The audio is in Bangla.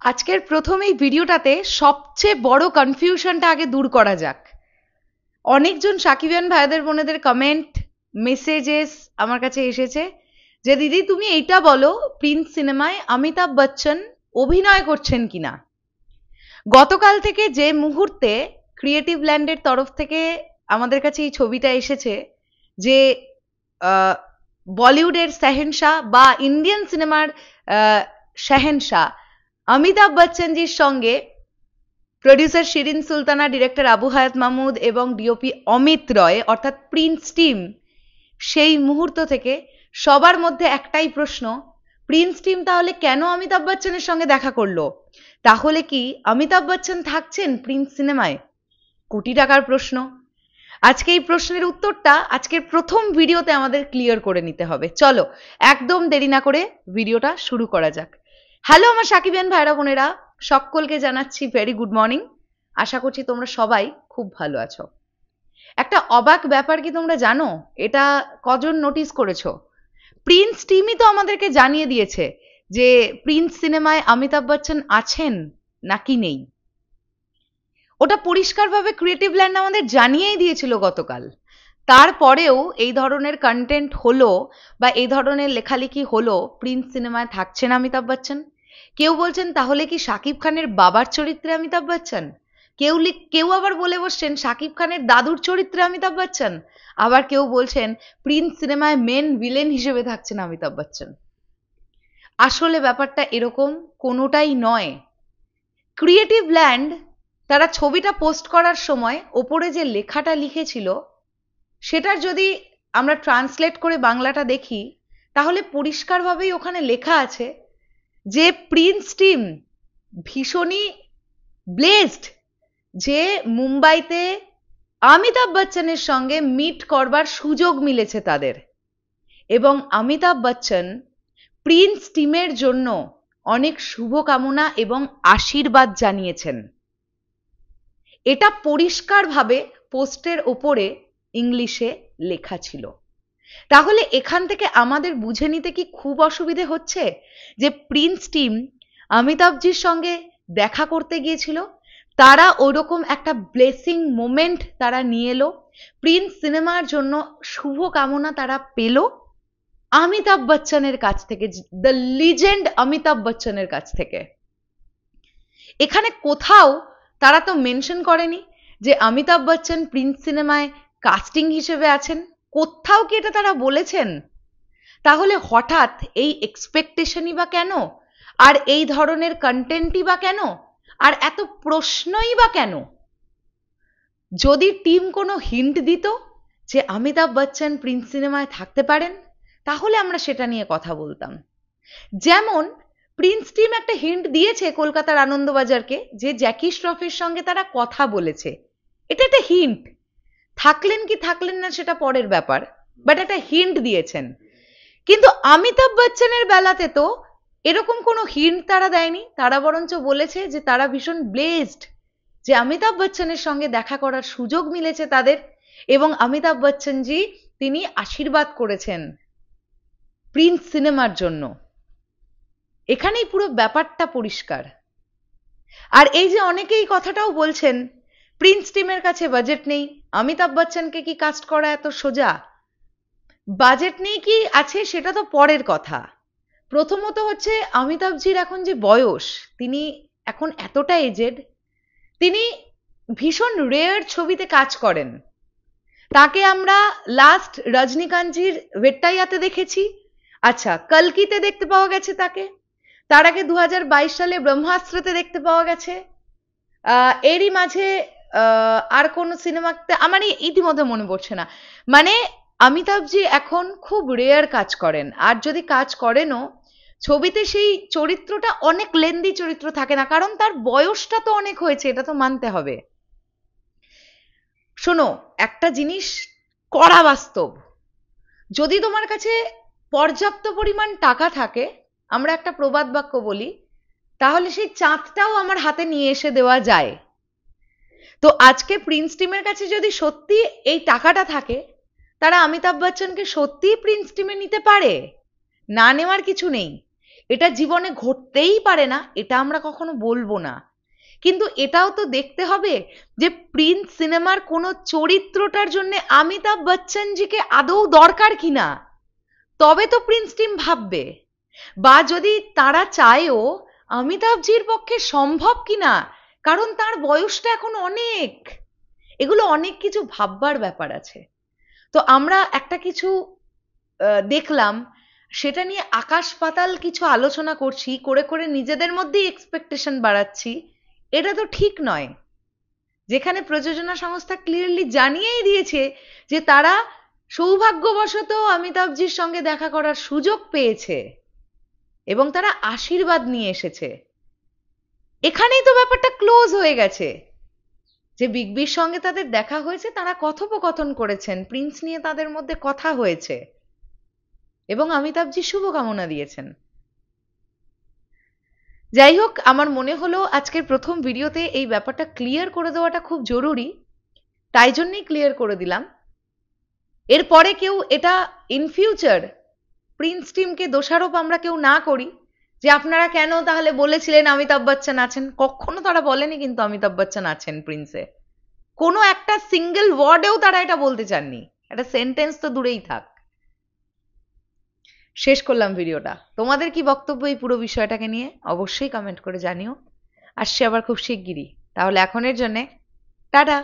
আজকের প্রথম এই ভিডিওটাতে সবচেয়ে বড় কনফিউশনটা আগে দূর করা যাক। অনেকজন সাকিবিয়ান ভাইদের বোনেদের কমেন্ট মেসেজেস আমার কাছে এসেছে যে দিদি তুমি এইটা বলো, প্রিন্স সিনেমায় অমিতাভ বচ্চন অভিনয় করছেন কিনা। গতকাল থেকে যে মুহূর্তে ক্রিয়েটিভ ল্যান্ডের তরফ থেকে আমাদের কাছে এই ছবিটা এসেছে যে বলিউডের শাহেনশাহ বা ইন্ডিয়ান সিনেমার শাহেনশাহ অমিতাভ বচ্চনজির সঙ্গে প্রডিউসার শিরিন সুলতানা, ডিরেক্টর আবু হায়াত মাহমুদ এবং ডিওপি অমিত রয় অর্থাৎ প্রিন্স টিম, সেই মুহূর্ত থেকে সবার মধ্যে একটাই প্রশ্ন, প্রিন্স টিম তাহলে কেন অমিতাভ বচ্চনের সঙ্গে দেখা করলো? তাহলে কি অমিতাভ বচ্চন থাকছেন প্রিন্স সিনেমায়? কোটি টাকার প্রশ্ন। আজকে এই প্রশ্নের উত্তরটা আজকের প্রথম ভিডিওতে আমাদের ক্লিয়ার করে নিতে হবে। চলো একদম দেরি না করে ভিডিওটা শুরু করা যাক। হ্যালো আমার সাকিবিয়ান ভাইরা বোনেরা, সকলকে জানাচ্ছি ভেরি গুড মর্নিং। আশা করছি তোমরা সবাই খুব ভালো আছো। একটা অবাক ব্যাপার কি তোমরা জানো? এটা কজন নোটিস করেছো? প্রিন্স টিমই তো আমাদেরকে জানিয়ে দিয়েছে যে প্রিন্স সিনেমায় অমিতাভ বচ্চন আছেন নাকি নেই। ওটা পরিষ্কারভাবে ক্রিয়েটিভ ল্যান্ড আমাদের জানিয়েই দিয়েছিল গতকাল। তারপরেও এই ধরনের কন্টেন্ট হলো বা এই ধরনের লেখালেখি হলো প্রিন্স সিনেমায় থাকছেন অমিতাভ বচ্চন। কেউ বলছেন তাহলে কি শাকিব খানের বাবার চরিত্রে অমিতাভ বচ্চন, কেউ আবার বলে বসছেন শাকিব খানের দাদুর চরিত্রে অমিতাভ বচ্চন, আবার কেউ বলছেন প্রিন্স সিনেমায় মেন ভিলেন হিসেবে থাকছেন অমিতাভ বচ্চন। আসলে ব্যাপারটা এরকম কোনোটাই নয়। ক্রিয়েটিভ ল্যান্ড তারা ছবিটা পোস্ট করার সময় ওপরে যে লেখাটা লিখেছিল সেটার যদি আমরা ট্রান্সলেট করে বাংলাটা দেখি তাহলে পরিষ্কারভাবেই ওখানে লেখা আছে যে প্রিন্স টিম ভীষণই ব্লেসড যে মুম্বাইতে অমিতাভ বচ্চনের সঙ্গে মিট করবার সুযোগ মিলেছে তাদের, এবং অমিতাভ বচ্চন প্রিন্স টিমের জন্য অনেক শুভকামনা এবং আশীর্বাদ জানিয়েছেন। এটা পরিষ্কারভাবে পোস্টের ওপরে ইংলিশে লেখা ছিল। তাহলে এখান থেকে আমাদের বুঝে নিতে কি খুব অসুবিধে হচ্ছে যে প্রিন্স টিম অমিতাভজির সঙ্গে দেখা করতে গিয়েছিল, তারা ওরকম একটা ব্লেসিং মোমেন্ট তারা নিয়ে এলো, প্রিন্স সিনেমার জন্য শুভকামনা তারা পেল অমিতাভ বচ্চনের কাছ থেকে, দ্য লিজেন্ড অমিতাভ বচ্চনের কাছ থেকে। এখানে কোথাও তারা তো মেনশন করেনি যে অমিতাভ বচ্চন প্রিন্স সিনেমায় কাস্টিং হিসেবে আছেন, কোথাও কি এটা তারা বলেছেন? তাহলে হঠাৎ এই এক্সপেকটেশনই বা কেন, আর এই ধরনের কন্টেন্টই বা কেন, আর এত প্রশ্নই বা কেন? যদি টিম কোনো হিন্ট দিত যে অমিতাভ বচ্চন প্রিন্স সিনেমায় থাকতে পারেন তাহলে আমরা সেটা নিয়ে কথা বলতাম। যেমন প্রিন্স টিম একটা হিন্ট দিয়েছে কলকাতার আনন্দবাজারকে যে জ্যাকি শ্রফের সঙ্গে তারা কথা বলেছে, এটা একটা হিন্ট। থাকলেন কি থাকলেন না সেটা পরের ব্যাপার, বাট একটা হিন্ট দিয়েছেন। কিন্তু অমিতাভ বচ্চনের বেলাতে তো এরকম কোনো হিন্ট তারা দেয়নি, তারা বরঞ্চ বলেছে যে তারা ভীষণ ব্লেসড যে অমিতাভ বচ্চনের সঙ্গে দেখা করার সুযোগ মিলেছে তাদের, এবং অমিতাভ বচ্চনজি তিনি আশীর্বাদ করেছেন প্রিন্স সিনেমার জন্য। এখানেই পুরো ব্যাপারটা পরিষ্কার। আর এই যে অনেকেই কথাটাও বলছেন প্রিন্স টিমের কাছে বাজেট নেই, অমিতাভ বচ্চনকে কি কাস্ট করা এত সোজা? বাজেট নেই কি আছে সেটা তো পরের কথা। প্রথমত হচ্ছে অমিতাভজির এখন যে বয়স, তিনি এখন এতটা এজেড, তিনি ভীষণ রেয়ার ছবিতে কাজ করেন। তাকে আমরা লাস্ট রজনীকান্তজির ভেট্টাইয়াতে দেখেছি, আচ্ছা কলকিতে দেখতে পাওয়া গেছে তাকে, তার আগে 2022 সালে ব্রহ্মাস্ত্রতে দেখতে পাওয়া গেছে, এরই মাঝে আর কোন সিনেমাতে আমার ইতিমধ্যে মনে পড়ছে না। মানে অমিতাভজি এখন খুব রেয়ার কাজ করেন, আর যদি কাজ করেনও ছবিতে সেই চরিত্রটা অনেক লেন্দি চরিত্র থাকে না, কারণ তার বয়সটা তো অনেক হয়েছে, এটা তো মানতে হবে। শোনো একটা জিনিস কড়া বাস্তব, যদি তোমার কাছে পর্যাপ্ত পরিমাণ টাকা থাকে, আমরা একটা প্রবাদ বাক্য বলি, তাহলে সেই চাঁদটাও আমার হাতে নিয়ে এসে দেওয়া যায়। তো আজকে প্রিন্স টিমের কাছে যদি সত্যি এই টাকাটা থাকে, তারা অমিতাভ বচ্চনকে সত্যিই প্রিন্স টিমে নিতে পারে, না নেওয়ার কিছু নেই। এটা জীবনে ঘটতেই পারে না, এটা আমরা কখনো বলবো না, কিন্তু এটাও তো দেখতে হবে যে প্রিন্স সিনেমার কোনো চরিত্রটার জন্য অমিতাভ বচ্চনজিকে আদৌ দরকার কিনা, তবে তো প্রিন্স টিম ভাববে। বা যদি তারা চায়ও, অমিতাভজির পক্ষে সম্ভব কিনা, কারণ তার বয়সটা এখন অনেক, এগুলো অনেক কিছু ভাববার ব্যাপার আছে। তো আমরা একটা কিছু দেখলাম, সেটা নিয়ে আকাশ পাতাল কিছু আলোচনা করছি, করে করে নিজেদের মধ্যেই এক্সপেকটেশন বাড়াচ্ছি, এটা তো ঠিক নয়। যেখানে প্রযোজনা সংস্থা ক্লিয়ারলি জানিয়েই দিয়েছে যে তারা সৌভাগ্যবশত অমিতাভজির সঙ্গে দেখা করার সুযোগ পেয়েছে এবং তারা আশীর্বাদ নিয়ে এসেছে, এখানেই তো ব্যাপারটা ক্লোজ হয়ে গেছে। যে বিগ বির সঙ্গে তাদের দেখা হয়েছে, তারা কথোপকথন করেছেন, প্রিন্স নিয়ে তাদের মধ্যে কথা হয়েছে এবং অমিতাভজি শুভকামনা দিয়েছেন। যাই হোক, আমার মনে হলো আজকের প্রথম ভিডিওতে এই ব্যাপারটা ক্লিয়ার করে দেওয়াটা খুব জরুরি, তাই জন্যই ক্লিয়ার করে দিলাম। এরপরে কেউ এটা ইন ফিউচার প্রিন্স টিমকে দোষারোপ আমরা কেউ না করি যে আপনারা কেন তাহলে বলেছিলেন অমিতাভ বচ্চন আছেন। কখনো তারা বলেনি কিন্তু অমিতাভ বচ্চন আছেন প্রিন্সে, কোনো একটা সিঙ্গেল ওয়ার্ডেও তারা এটা বলতে চাননি, একটা সেন্টেন্স তো দূরেই থাক। শেষ করলাম ভিডিওটা। তোমাদের কি বক্তব্য এই পুরো বিষয়টাকে নিয়ে অবশ্যই কমেন্ট করে জানিও। আসছি আবার খুব শিগগিরই, তাহলে এখনের জন্যে টাটা।